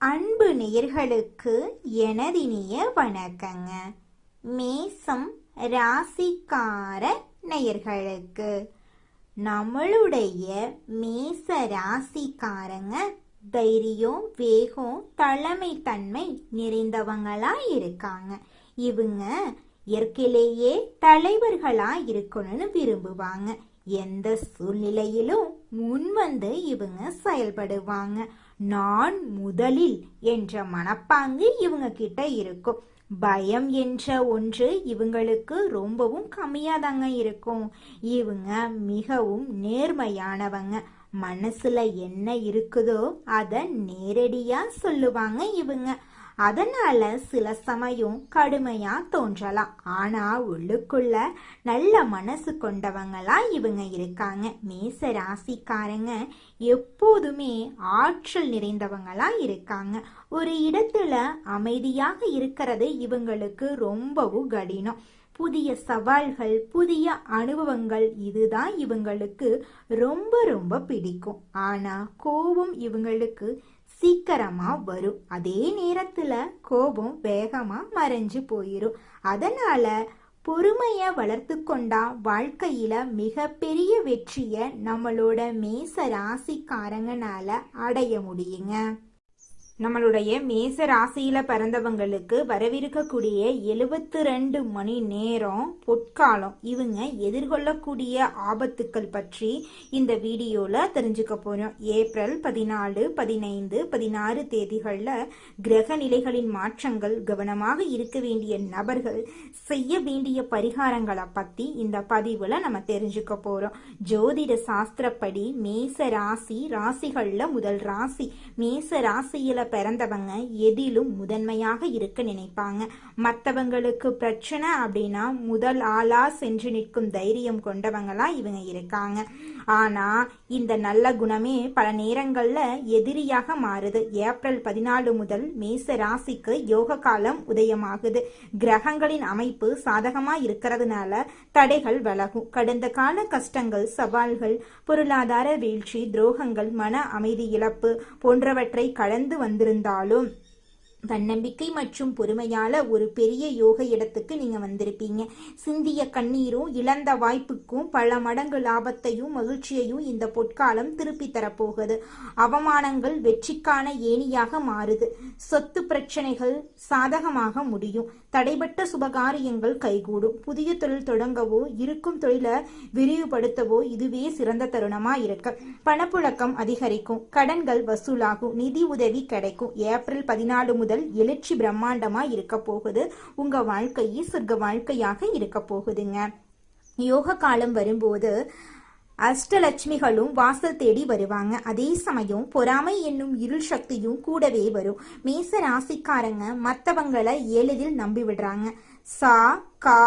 அன்பு நேயர்களுக்கு எனதினிய வணக்கங்க. மேசம் ராசிக்கார நேயர்களுக்கு நம்மளுடைய மேச ராசிக்காரங்க தைரியம், வேகம், தலைமைத்தன்மை நிறைந்தவங்களா இருக்காங்க. இவங்க இயற்கையிலேயே தலைவர்களா இருக்கணும்னு விரும்புவாங்க. எந்த சூழ்நிலையிலும் முன்வந்து இவங்க செயல்படுவாங்க. நான் முதலில் என்ற மனப்பாங்கு இவங்க கிட்ட இருக்கும். பயம் என்ற ஒன்று இவங்களுக்கு ரொம்பவும் கம்மியாதாங்க இருக்கும். இவங்க மிகவும் நேர்மையானவங்க. மனசுல என்ன இருக்குதோ அத நேரடியா சொல்லுவாங்க இவங்க. அதனால சில சமயம் கடுமையா தோன்றலாம். ஆனா உள்ளுக்குள்ள நல்ல மனசு கொண்டவங்களா இவங்க இருக்காங்க. மேச ராசிக்காரங்க எப்போதுமே ஆற்றல் நிறைந்தவங்களா இருக்காங்க. ஒரு இடத்துல அமைதியாக இருக்கிறது இவங்களுக்கு ரொம்பவும் கடினம். புதிய சவால்கள், புதிய அனுபவங்கள் இதுதான் இவங்களுக்கு ரொம்ப ரொம்ப பிடிக்கும். ஆனா கோபம் இவங்களுக்கு சீக்கிரமா வரும். அதே நேரத்துல கோபம் வேகமா மறைஞ்சு போயிரும். அதனால பொறுமைய வளர்த்து கொண்டா வாழ்க்கையில மிகப்பெரிய வெற்றிய நம்மளோட மேச ராசிக்காரங்கனால அடைய முடியுங்க. நம்மளுடைய மேச ராசியில பிறந்தவங்களுக்கு வரவிருக்கக்கூடிய 72 மணி நேரம் பொற்காலம். இவங்க எதிர்கொள்ளக்கூடிய ஆபத்துக்கள் பற்றி இந்த வீடியோல தெரிஞ்சுக்க போறோம். ஏப்ரல் 14, 15, 16 தேதிகள்ல கிரக நிலைகளின் மாற்றங்கள், கவனமாக இருக்க வேண்டிய நபர்கள், செய்ய வேண்டிய பரிகாரங்களை பத்தி இந்த பதிவுல நம்ம தெரிஞ்சுக்க போறோம். ஜோதிட சாஸ்திரப்படி மேச ராசி ராசிகள்ல முதல் ராசி. மேச ராசியில பிறந்தவங்க எதிலும் முதன்மையாக இருக்க நினைப்பாங்க. மற்றவங்களுக்கு பிரச்சனை அப்படின்னா முதல் ஆளா சென்று நிற்கும் தைரியம் கொண்டவங்களா இவங்க இருக்காங்க. ஆனா இந்த நல்ல குணமே பல நேரங்கள்ல எதிரியாக மாறுது. ஏப்ரல் 14 முதல் மேச ராசிக்கு யோக காலம் உதயமாகுது. கிரகங்களின் அமைப்பு சாதகமா இருக்கிறதுனால தடைகள் விலகும். கடந்த கால கஷ்டங்கள், சவால்கள், பொருளாதார வீழ்ச்சி, துரோகங்கள், மன அமைதி இழப்பு போன்றவற்றை கடந்து வந்திருந்தாலும் தன்னம்பிக்கை மற்றும் பொறுமையால ஒரு பெரிய யோக இடத்துக்கு நீங்க வந்திருப்பீங்க. சிந்திய கண்ணீரும் இழந்த வாய்ப்புக்கும் பல மடங்கு லாபத்தையும் மகிழ்ச்சியையும் இந்த பொற்காலம் திருப்பி தரப்போகுது. அவமானங்கள் வெற்றிக்கான ஏணியாக மாறுது. சொத்து பிரச்சனைகள் சாதகமாக முடியும். தடைபட்ட சுபகாரியங்கள் கைகூடும். புதிய தொழில் தொடங்கவோ இருக்கும் தொழிலை விரிவுபடுத்தவோ இதுவே சிறந்த தருணமா இருக்கு. பணப்புழக்கம் அதிகரிக்கும். கடன்கள் வசூலாகும். நிதி உதவி கிடைக்கும். ஏப்ரல் 14 முதல் எழுச்சி பிரம்மாண்டமா இருக்க போகுது. உங்க வாழ்க்கையே சொர்க்க வாழ்க்கையாக இருக்க போகுதுங்க. யோக காலம் வரும்போது அஷ்டலட்சுமிகளும் வாசல் தேடி வருவாங்க. அதே சமயம் பொறாமை என்னும் இருள் சக்தியும் கூடவே வரும். மேச ராசிக்காரங்க மற்றவங்களை எளிதில் நம்பி விடுறாங்க. சா, கா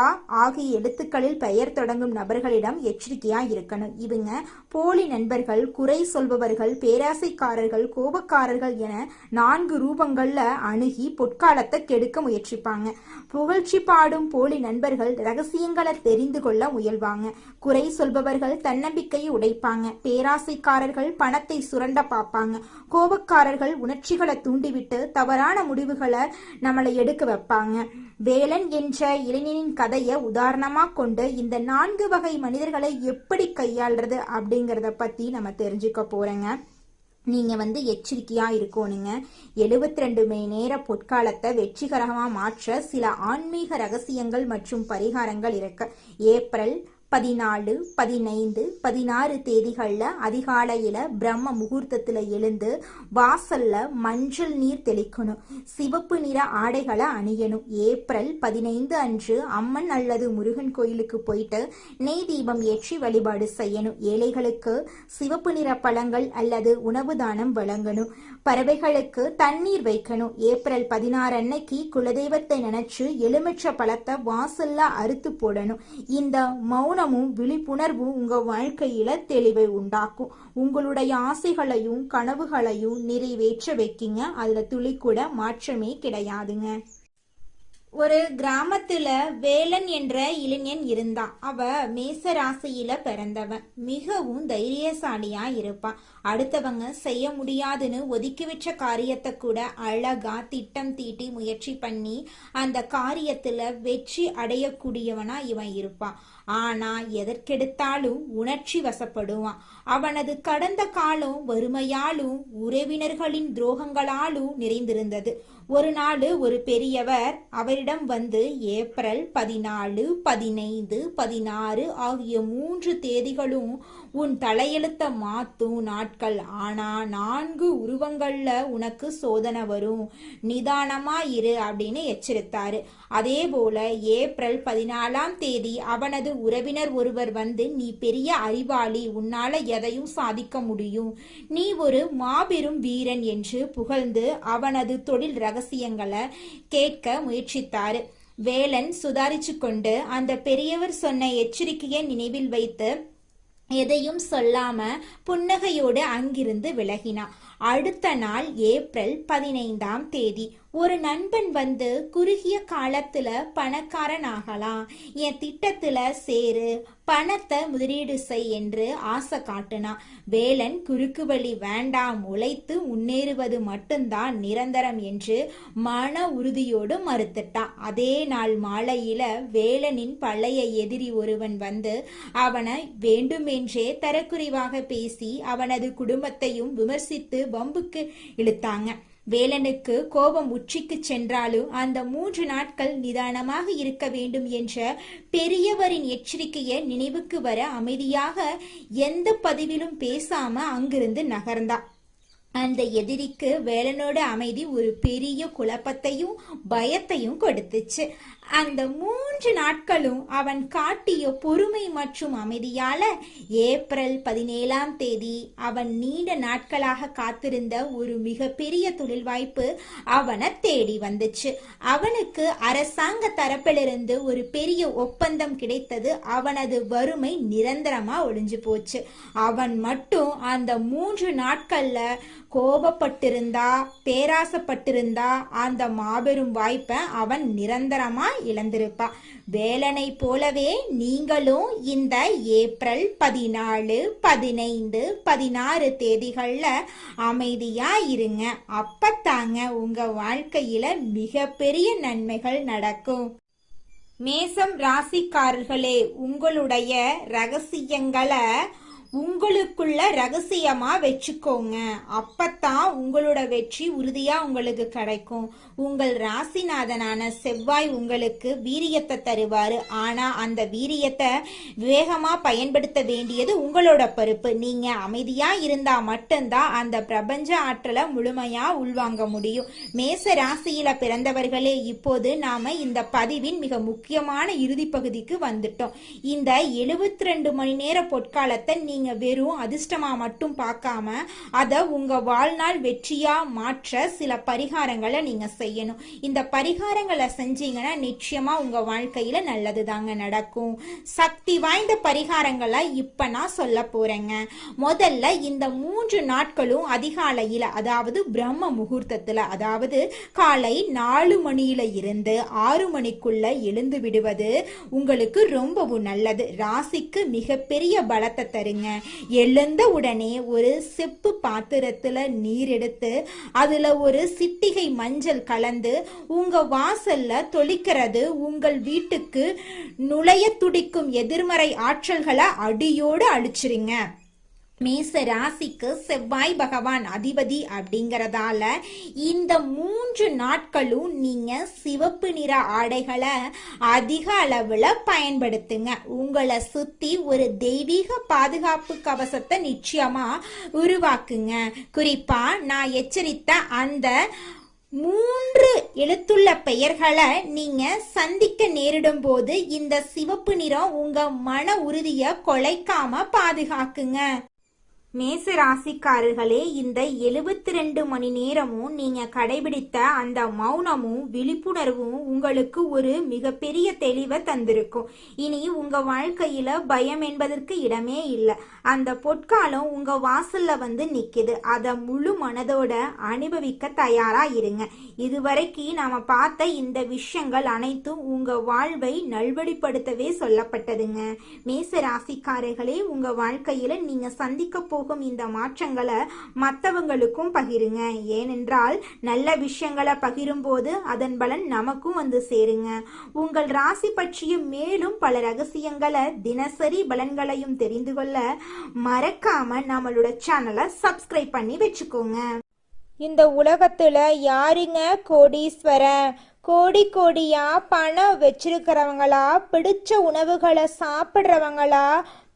ஆகிய எழுத்துக்களில் பெயர் தொடங்கும் நபர்களிடம் எச்சரிக்கையா இருக்கணும். இவங்க போலி நண்பர்கள், குறை சொல்பவர்கள், பேராசைக்காரர்கள், கோபக்காரர்கள் என 4 ரூபங்கள்ல அணுகி பொற்காலத்தை கெடுக்க முயற்சிப்பாங்க. புகழ்ச்சி பாடும் போலி நண்பர்கள் ரகசியங்களை தெரிந்து கொள்ள முயல்வாங்க. குறை சொல்பவர்கள் தன்னம்பிக்கையை உடைப்பாங்க. பேராசைக்காரர்கள் பணத்தை சுரண்ட பார்ப்பாங்க. கோபக்காரர்கள் உணர்ச்சிகளை தூண்டிவிட்டு தவறான முடிவுகளை நம்மளை எடுக்க வைப்பாங்க. வேலன் என்ற இளைஞனின் கதையை உதாரணமா கொண்டு இந்த 4 வகை மனிதர்களை எப்படி கையாள்றது அப்படிங்கறத பத்தி நம்ம தெரிஞ்சுக்க போறோங்க. நீங்க எச்சரிக்கையா இருக்கணுங்க. 72 மணி நேர பொற்காலத்தை வெற்றிகரமா மாற்ற சில ஆன்மீக ரகசியங்கள் மற்றும் பரிகாரங்கள் இருக்கு. ஏப்ரல் 14, 15, 16 தேதிகள்ல அதிகாலையில பிரம்ம முகூர்த்தத்துல எழுந்து வாசல்ல மஞ்சள் நீர் தெளிக்கணும். சிவப்பு நிற ஆடைகளை அணியணும். ஏப்ரல் 15 அன்று அம்மன் அல்லது முருகன் கோயிலுக்கு போயிட்டு நெய் தீபம் ஏற்றி வழிபாடு செய்யணும். ஏழைகளுக்கு சிவப்பு நிற பழங்கள் அல்லது உணவு தானம் வழங்கணும். பறவைகளுக்கு தண்ணீர் வைக்கணும். ஏப்ரல் 16 அன்னைக்கு குலதெய்வத்தை நினைச்சு எலுமிச்சை பழத்தை வாசல்ல அறுத்து போடணும். இந்த மௌனமும் விழிப்புணர்வும் உங்க வாழ்க்கையில தெளிவை உண்டாக்கும். உங்களுடைய ஆசைகளையும் கனவுகளையும் நிறைவேற்ற வைக்கிங்க. அதுல துளி கூட மாற்றமே கிடையாதுங்க. ஒரு கிராமத்துல வேலன் என்ற இளைஞன் இருந்தான். அவ மேச ராசியில பிறந்தவன். மிகவும் தைரியசாலியா இருப்பான். அடுத்தவங்க செய்ய முடியாதுன்னு ஒதுக்கி வச்ச காரியத்தை கூட அழகா திட்டம் தீட்டி முயற்சி பண்ணி அந்த காரியத்துல வெற்றி அடையக்கூடியவனா இவன் இருப்பான். ஆனா எதற்கெடுத்தாலும் உணர்ச்சி வசப்படுவான். அவனது கடந்த காலம் வறுமையாலும் உறவினர்களின் துரோகங்களாலும் நிறைந்திருந்தது. ஒரு நாள் ஒரு பெரியவர் அவரிடம் வந்து, ஏப்ரல் 14, 15, 16 ஆகிய 3 தேதிகளும் உன் தலையெழுத்த மாத்தும் நாட்கள். ஆனா 4 உருவங்கள்ல உனக்கு சோதனை வரும், நிதானமா இரு அப்படின்னு எச்சரித்தாரு. அதே போல ஏப்ரல் 14ஆம் தேதி அவனது உறவினர் ஒருவர் வந்து, நீ பெரிய அறிவாளி, உன்னால எதையும் சாதிக்க முடியும், நீ ஒரு மாபெரும் வீரன் என்று புகழ்ந்து அவனது தொழில் ரகசியங்களை கேட்க முயற்சித்தாரு. வேலன் சுதாரிச்சு கொண்டு அந்த பெரியவர் சொன்ன எச்சரிக்கையை நினைவில் வைத்து எதையும் சொல்லாம புன்னகையோடு அங்கிருந்து விலகினான். அடுத்த நாள் ஏப்ரல் 15ஆம் தேதி ஒரு நண்பன் வந்து, குறுகிய காலத்துல பணக்காரன் ஆகலாம், என் திட்டத்துல சேரு, பணத்தை முதலீடு செய் என்று ஆசை காட்டினான். வேலன் குறுக்கு வழி வேண்டாம், உழைத்து முன்னேறுவது மட்டும்தான் நிரந்தரம் என்று மன உறுதியோடு மறுத்துட்டான். அதே நாள் மாலையில வேலனின் பழைய எதிரி ஒருவன் வந்து அவனை வேண்டுமென்றே தரக்குறைவாக பேசி அவனது குடும்பத்தையும் விமர்சித்து வம்புக்கு இழுத்தாங்க. வேலனுக்கு கோபம் உச்சிக்கு சென்றாலும் அந்த 3 நாட்கள் நிதானமாக இருக்க வேண்டும் என்ற பெரியவரின் எச்சரிக்கையை நினைவுக்கு வர அமைதியாக எந்த பதிவிலும் பேசாம அங்கிருந்து நகர்ந்தான். அந்த எதிரிக்கு வேலனோட அமைதி ஒரு பெரிய குழப்பத்தையும் பயத்தையும் கொடுத்துச்சு. அந்த 3 நாட்களும் அவன் காட்டிய பொறுமை மற்றும் அமைதியால ஏப்ரல் 17ஆம் தேதி அவன் நீண்ட நாட்களாக காத்திருந்த ஒரு மிகப்பெரிய தொழில் வாய்ப்பு அவனை தேடி வந்துச்சு. அவனுக்கு அரசாங்க தரப்பிலிருந்து ஒரு பெரிய ஒப்பந்தம் கிடைத்தது. அவனது வறுமை நிரந்தரமா ஒழிஞ்சு போச்சு. அவன் மட்டும் அந்த 3 நாட்கள்ல கோபப்பட்டிருந்தா, பேராசப்பட்டிருந்தா அந்த மாபெரும் வாய்ப்பை அவன் நிரந்தரமா இழந்திருப்பான். வேலனை போலவே நீங்களும் இந்த ஏப்ரல் 14, 15, 16 தேதிகள்ல அமைதியா இருங்க. அப்பத்தாங்க உங்க வாழ்க்கையில மிகப்பெரிய நன்மைகள் நடக்கும். மேசம் ராசிக்காரர்களே, உங்களுடைய ரகசியங்களை உங்களுக்குள்ள ரகசியமா வச்சுக்கோங்க. அப்பத்தான் உங்களோட வெற்றி உறுதியா உங்களுக்கு கிடைக்கும். உங்கள் ராசிநாதனான செவ்வாய் உங்களுக்கு வீரியத்தை தருவாரு. ஆனா அந்த வீரியத்தை வேகமா பயன்படுத்த வேண்டியது உங்களோட பொறுப்பு. நீங்க அமைதியா இருந்தா மட்டும்தான் அந்த பிரபஞ்ச ஆற்றலை முழுமையா உள்வாங்க முடியும். மேச ராசியில பிறந்தவர்களே, இப்போது நாம இந்த பதிவின் மிக முக்கியமான இறுதி பகுதிக்கு வந்துட்டோம். இந்த 72 மணி நேர பொற்காலத்தை நீங்க வெறும் அதிர்ஷ்டமா மட்டும் பார்க்காம அத உங்க வாழ்நாள் வெற்றியா மாற்ற சில பரிகாரங்களை நீங்க செய்யணும். இந்த பரிகாரங்களை செஞ்சீங்கன்னா நிச்சயமா உங்க வாழ்க்கையில நல்லது தாங்க நடக்கும். சக்தி வாய்ந்த பரிகாரங்களை இப்ப நான் சொல்ல போறேங்க. முதல்ல இந்த 3 நாட்களும் அதிகாலையில, அதாவது பிரம்ம முகூர்த்தத்துல, அதாவது காலை 4 மணியில இருந்து 6 மணிக்குள்ள எழுந்து விடுவது உங்களுக்கு ரொம்பவும் நல்லது. ராசிக்கு மிகப்பெரிய பலத்தை தருங்க. எழுந்த உடனே ஒரு செப்பு பாத்திரத்துல நீர் எடுத்து அதுல ஒரு சிட்டிகை மஞ்சள் கலந்து உங்க வாசல்ல தொளிக்கிறது உங்கள் வீட்டுக்கு நுழைய துடிக்கும் எதிர்மறை ஆற்றல்களை அடியோடு அழிச்சிருங்க. மேச ராசிக்கு செவ்வாய் பகவான் அதிபதி அப்படிங்கறதால இந்த 3 நாட்களும் நீங்க சிவப்பு நிற ஆடைகளை அதிக அளவுல பயன்படுத்துங்க. உங்களை சுத்தி ஒரு தெய்வீக பாதுகாப்பு கவசத்தை நிச்சயமா உருவாக்குங்க. குறிப்பா நான் எச்சரித்த அந்த 3 எழுத்துள்ள பெயர்களை நீங்க சந்திக்க நேரிடும் போது இந்த சிவப்பு நிறம் உங்க மன உறுதியை கொலைக்காம பாதுகாக்குங்க. மேச ராசிக்காரர்களே, இந்த 72 மணி நேரமும் நீங்க கடைபிடித்த அந்த மௌனமும் விழிப்புணர்வும் உங்களுக்கு ஒரு மிகப்பெரிய தெளிவை தந்திருக்கும். இனி உங்க வாழ்க்கையில பயம் என்பதற்கு இடமே இல்லை. அந்த பொற்காலம் உங்க வாசல்ல வந்து நிக்குது. அதை முழு மனதோட அனுபவிக்க தயாரா இருங்க. இதுவரைக்கும் நாம பார்த்த இந்த விஷயங்கள் அனைத்தும் உங்க வாழ்வை நல்வழிப்படுத்தவே சொல்லப்பட்டதுங்க. மேச ராசிக்காரர்களே, உங்க வாழ்க்கையில நீங்க சந்திக்க போகும் இந்த மாற்றங்களை மற்றவங்களுக்கும் பகிருங்க. ஏனென்றால் நல்ல விஷயங்களை பகிரும் போது அதன் பலன் நமக்கும் வந்து சேருங்க. உங்கள் ராசி பற்றிய மேலும் பல ரகசியங்களை தினசரி பலன்களையும் தெரிந்து கொள்ள மறக்காம நம்மளோட சேனலை சப்ஸ்கிரைப் பண்ணி வச்சுக்கோங்க. இந்த உலகத்துல யாருங்க கோடீஸ்வரன்? கோடி கோடியா பணம் வச்சிருக்கிறவங்களா, பிடிச்ச உணவுகளை சாப்பிட்றவங்களா,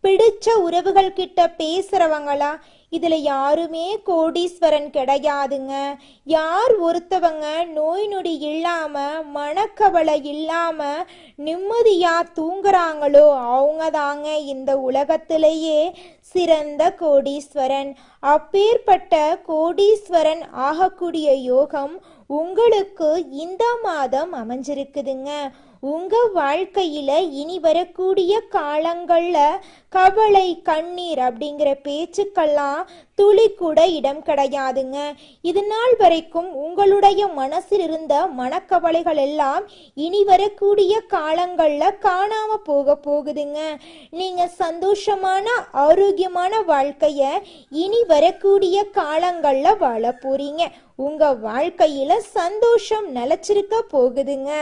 பிடிச்ச உறவுகள் கிட்ட பேசுறவங்களா? இதுல யாருமே கோடீஸ்வரன் கிடையாதுங்க. யார் ஒருத்தவங்க நோய் நொடி இல்லாம மனக்கவலை இல்லாம நிம்மதியா தூங்குறாங்களோ அவங்க தாங்க இந்த உலகத்திலேயே சிறந்த கோடீஸ்வரன். அப்பேற்பட்ட கோடீஸ்வரன் ஆகக்கூடிய யோகம் உங்களுக்கு இந்த மாதம் அமைஞ்சிருக்குதுங்க. உங்க வாழ்க்கையில இனி வரக்கூடிய காலங்கள்ல கவலை கண்ணீர் அப்படிங்கிற பேச்சுக்கெல்லாம் துளி கூட இடம் கிடையாதுங்க. இது நாள் வரைக்கும் உங்களுடைய மனசில் இருந்த மனக்கவலைகள் எல்லாம் இனி வரக்கூடிய காலங்கள்ல காணாம போகுதுங்க. நீங்க சந்தோஷமான ஆரோக்கியமான வாழ்க்கைய இனி வரக்கூடிய காலங்கள்ல வாழ போறீங்க. உங்க வாழ்க்கையில சந்தோஷம் நிலைச்சிருக்க போகுதுங்க.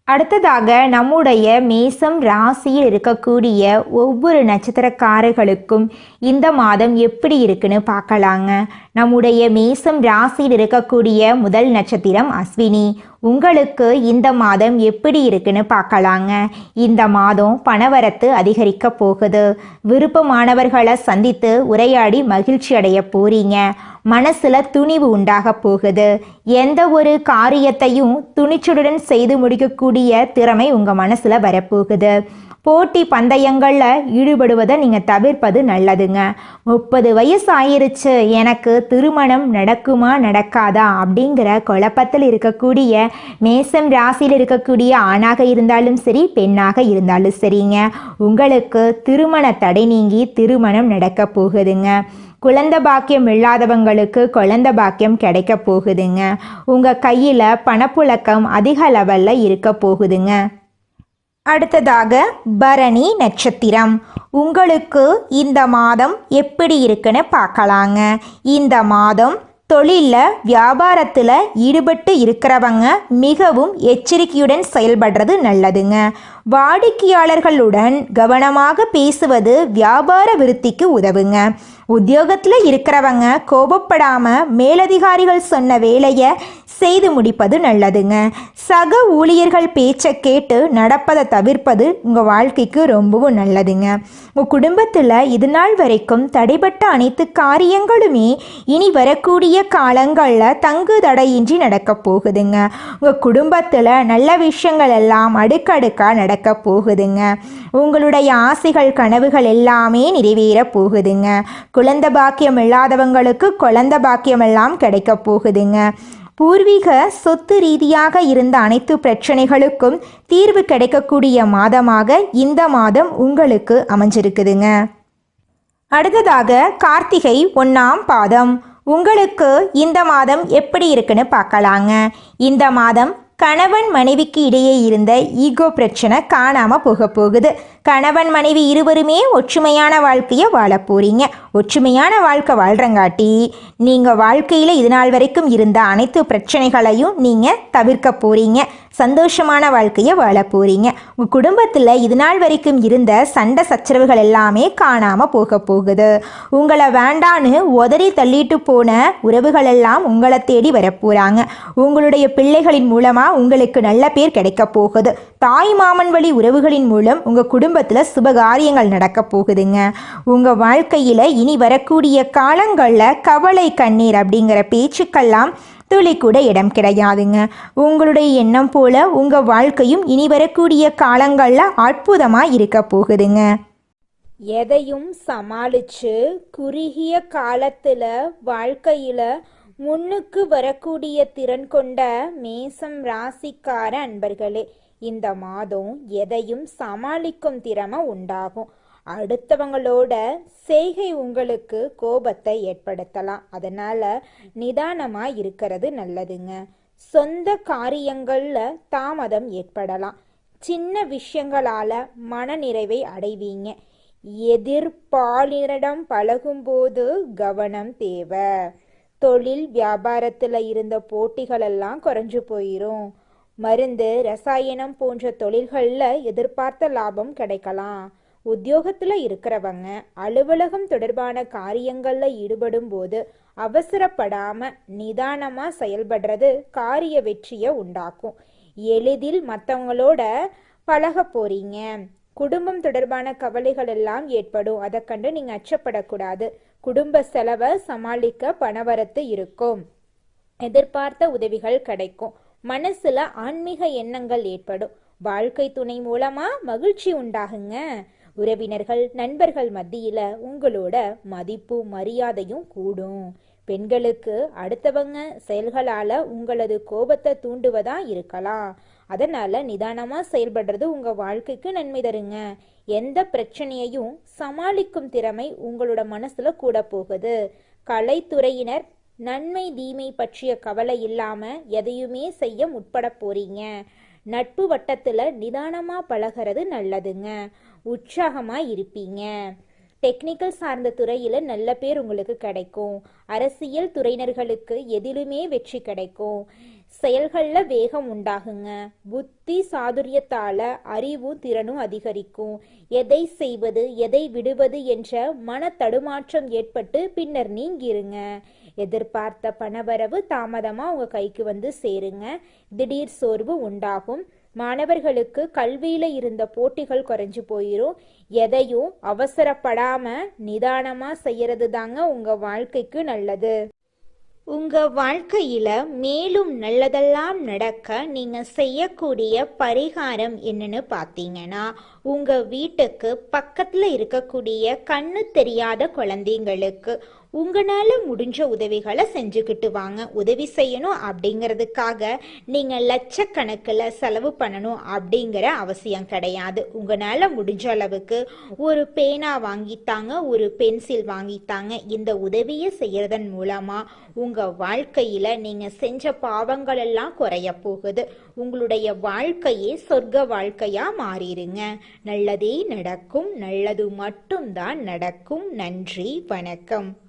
அடுத்ததாக நம்முடைய மேசம் ராசியில் இருக்கக்கூடிய ஒவ்வொரு நட்சத்திரக்காரர்களுக்கும் இந்த மாதம் எப்படி இருக்குன்னு பார்க்கலாங்க. நம்முடைய மேசம் ராசியில் இருக்கக்கூடிய முதல் நட்சத்திரம் அஸ்வினி. உங்களுக்கு இந்த மாதம் எப்படி இருக்குன்னு பார்க்கலாங்க. இந்த மாதம் பணவரத்து அதிகரிக்க போகுது. விருப்பமானவர்களை சந்தித்து உரையாடி மகிழ்ச்சி அடைய போறீங்க. மனசுல துணிவு உண்டாக போகுது. எந்த ஒரு காரியத்தையும் துணிச்சலுடன் செய்து முடிக்கக்கூடிய திறமை உங்க மனசுல வரப்போகுது. போட்டி பந்தயங்கள்ல ஈடுபடுவதை நீங்க தவிர்ப்பது நல்லதுங்க. 30 வயசு ஆயிருச்சு, எனக்கு திருமணம் நடக்குமா நடக்காதா அப்படிங்கிற குழப்பத்தில் இருக்கக்கூடிய மேசம் ராசியில் இருக்கக்கூடிய ஆணாக இருந்தாலும் சரி பெண்ணாக இருந்தாலும் சரிங்க, உங்களுக்கு திருமண தடை நீங்கி திருமணம் நடக்க போகுதுங்க. குழந்தை பாக்கியம் இல்லாதவங்களுக்கு குழந்தை பாக்கியம் கிடைக்க போகுதுங்க. உங்கள் கையில் பணப்புழக்கம் அதிக லெவலில் இருக்க போகுதுங்க. அடுத்ததாக பரணி நட்சத்திரம். உங்களுக்கு இந்த மாதம் எப்படி இருக்குன்னு பார்க்கலாங்க. இந்த மாதம் தொழிலில் வியாபாரத்தில் ஈடுபட்டு இருக்கிறவங்க மிகவும் எச்சரிக்கையுடன் செயல்படுறது நல்லதுங்க. வாடிக்கையாளர்களுடன் கவனமாக பேசுவது வியாபார விருத்திக்கு உதவுங்க. உத்தியோகத்தில் இருக்கிறவங்க கோபப்படாமல் மேலதிகாரிகள் சொன்ன வேலையை செய்து முடிப்பது நல்லதுங்க. சக ஊழியர்கள் பேச்சை கேட்டு நடப்பதை தவிர்ப்பது உங்கள் வாழ்க்கைக்கு ரொம்பவும் நல்லதுங்க. உங்கள் குடும்பத்தில் இது நாள் வரைக்கும் தடைப்பட்ட அனைத்து காரியங்களுமே இனி வரக்கூடிய காலங்களில் தங்கு தடையின்றி நடக்க போகுதுங்க. உங்கள் குடும்பத்தில் நல்ல விஷயங்கள் எல்லாம் அடுக்கடுக்காக நடக்க போகுதுங்க. உங்களுடைய ஆசைகள் கனவுகள் எல்லாமே நிறைவேற போகுதுங்க. குழந்தை பாக்கியம் இல்லாதவங்களுக்கு குழந்தை பாக்கியம் எல்லாம் கிடைக்க போகுதுங்க. பூர்வீக சொத்து ரீதியாக இருந்த அனைத்து பிரச்சனைகளுக்கும் தீர்வு கிடைக்கக்கூடிய மாதமாக இந்த மாதம் உங்களுக்கு அமைஞ்சிருக்குதுங்க. அடுத்ததாக கார்த்திகை 1ஆம் பாதம். உங்களுக்கு இந்த மாதம் எப்படி இருக்குன்னு பார்க்கலாங்க. இந்த மாதம் கணவன் மனைவிக்கு இடையே இருந்த ஈகோ பிரச்சனை காணாமல் போகுது. கணவன் மனைவி இருவருமே ஒற்றுமையான வாழ்க்கையை வாழ போகிறீங்க. ஒற்றுமையான வாழ்க்கை வாழ்கிறங்காட்டி நீங்கள் வாழ்க்கையில் இது நாள் வரைக்கும் இருந்த அனைத்து பிரச்சனைகளையும் நீங்கள் தவிர்க்க போகிறீங்க. சந்தோஷமான வாழ்க்கையை வாழ போகிறீங்க. உங்கள் குடும்பத்தில் இது நாள் வரைக்கும் இருந்த சண்டை சச்சரவுகள் எல்லாமே காணாமல் போகுது. உங்களை வேண்டான்னு உதறி தள்ளிட்டு போன உறவுகள் எல்லாம் உங்களை தேடி வரப்போகிறாங்க. உங்களுடைய பிள்ளைகளின் மூலமாக உங்களுக்கு நல்ல பேர் கிடைக்க போகுது. தாய் மாமன் வழி உறவுகளின் மூலம் உங்கள் குடும்பத்தில் சுபகாரியங்கள் நடக்க போகுதுங்க. உங்கள் வாழ்க்கையில் இனி வரக்கூடிய காலங்களில் கவலை கண்ணீர் அப்படிங்கிற பேச்சுக்கெல்லாம் துளி கூட இடம் கிடையாதுங்க. உங்களுடைய எண்ணம் போல உங்கள் வாழ்க்கையும் இனி வரக்கூடிய காலங்களில் அற்புதமாக இருக்க போகுதுங்க. எதையும் சமாளிச்சு குறுகிய காலத்துல வாழ்க்கையில முன்னுக்கு வரக்கூடிய திறன் கொண்ட மேசம் ராசிக்கார அன்பர்களே, இந்த மாதம் எதையும் சமாளிக்கும் திறமை உண்டாகும். அடுத்தவங்களோட செய்கை உங்களுக்கு கோபத்தை ஏற்படுத்தலாம். அதனால நிதானமா இருக்கிறது நல்லதுங்க. சொந்த காரியங்கள்ல தாமதம் ஏற்படலாம். சின்ன விஷயங்களால மனநிறைவை அடைவீங்க. எதிர்பாலினரிடம் பழகும்போது கவனம் தேவை. தொழில் வியாபாரத்துல இருந்த போட்டிகள் எல்லாம் குறைஞ்சு போயிரும். மருந்து ரசாயனம் போன்ற தொழில்கள்ல எதிர்பார்த்த லாபம் கிடைக்கலாம். உத்தியோகத்துல இருக்கிறவங்க அலுவலகம் தொடர்பான காரியங்கள்ல ஈடுபடும் போது அவசரப்படாம நிதானமா செயல்படுறது காரிய வெற்றியை உண்டாக்கும். எளிதில் மற்றவங்களோட பழக போறீங்க. குடும்பம் தொடர்பான கவலைகள் எல்லாம் ஏற்படும். அதை கண்டு நீங்க அச்சப்படக்கூடாது. குடும்ப செலவை சமாளிக்க பணவரத்து இருக்கும். எதிர்பார்த்த உதவிகள் கிடைக்கும். மனசுல ஆன்மீக எண்ணங்கள் ஏற்படும். வாழ்க்கை துணை மூலமா மகிழ்ச்சி உண்டாகுங்க. உறவினர்கள் நண்பர்கள் மத்தியில உங்களோட மதிப்பு மரியாதையும் கூடும். பெண்களுக்கு அடுத்தவங்க செயல்களால உங்களது கோபத்தை தூண்டுவதா இருக்கலாம். அதனால நிதானமா செயல்படுறது உங்க வாழ்க்கைக்கு நன்மை தருங்க. எந்த பிரச்சனையையும் சமாளிக்கும் திறமை உங்களோட மனசுல கூட போகுது. கலைத்துறையினர் நன்மை தீமை பற்றிய கவலை இல்லாம எதையுமே செய்ய முற்பட போறீங்க. நட்பு வட்டத்துல நிதானமா பழகிறது நல்லதுங்க. உற்சாகமா இருப்பீங்க. டெக்னிக்கல் சார்ந்த துறையில நல்ல பேர் உங்களுக்கு கிடைக்கும். அரசியல் துறையினர்களுக்கு எதிலுமே வெற்றி கிடைக்கும். செயல்கள்ல வேகம் உண்டாகுங்க. புத்தி சாதுரியத்தால அறிவும் திறனும் அதிகரிக்கும். எதை செய்வது எதை விடுவது என்ற மன தடுமாற்றம் ஏற்பட்டு பின்னர் நீங்கிருங்க. எதிர்பார்த்த பணவரவு தாமதமா உங்க கைக்கு வந்து சேருங்க. திடீர் சோர்வு உண்டாகும். மாணவர்களுக்கு கல்வியில இருந்த போட்டிகள் குறைஞ்சு போயிரும். எதையும் அவசரப்படாம நிதானமா செய்யறது தாங்க உங்க வாழ்க்கைக்கு நல்லது. உங்க வாழ்க்கையில மேலும் நல்லதெல்லாம் நடக்க நீங்க செய்யக்கூடிய பரிகாரம் என்னன்னு பார்த்தீங்கன்னா, உங்க வீட்டுக்கு பக்கத்துல இருக்கக்கூடிய கண்ணு தெரியாத குழந்தைங்களுக்கு உங்களால முடிஞ்ச உதவிகளை செஞ்சுக்கிட்டு வாங்க. உதவி செய்யணும் அப்படிங்கிறதுக்காக நீங்க லட்சக்கணக்கில் செலவு பண்ணணும் அப்படிங்கிற அவசியம் கிடையாது. உங்களால முடிஞ்ச அளவுக்கு ஒரு பேனா வாங்கித்தாங்க, ஒரு பென்சில் வாங்கித்தாங்க. இந்த உதவியை செய்யறதன் மூலமா உங்க வாழ்க்கையில நீங்க செஞ்ச பாவங்கள் எல்லாம் குறைய போகுது. உங்களுடைய வாழ்க்கையே சொர்க்க வாழ்க்கையா மாறிடுங்க. நல்லதே நடக்கும். நல்லது மட்டும்தான் நடக்கும். நன்றி, வணக்கம்.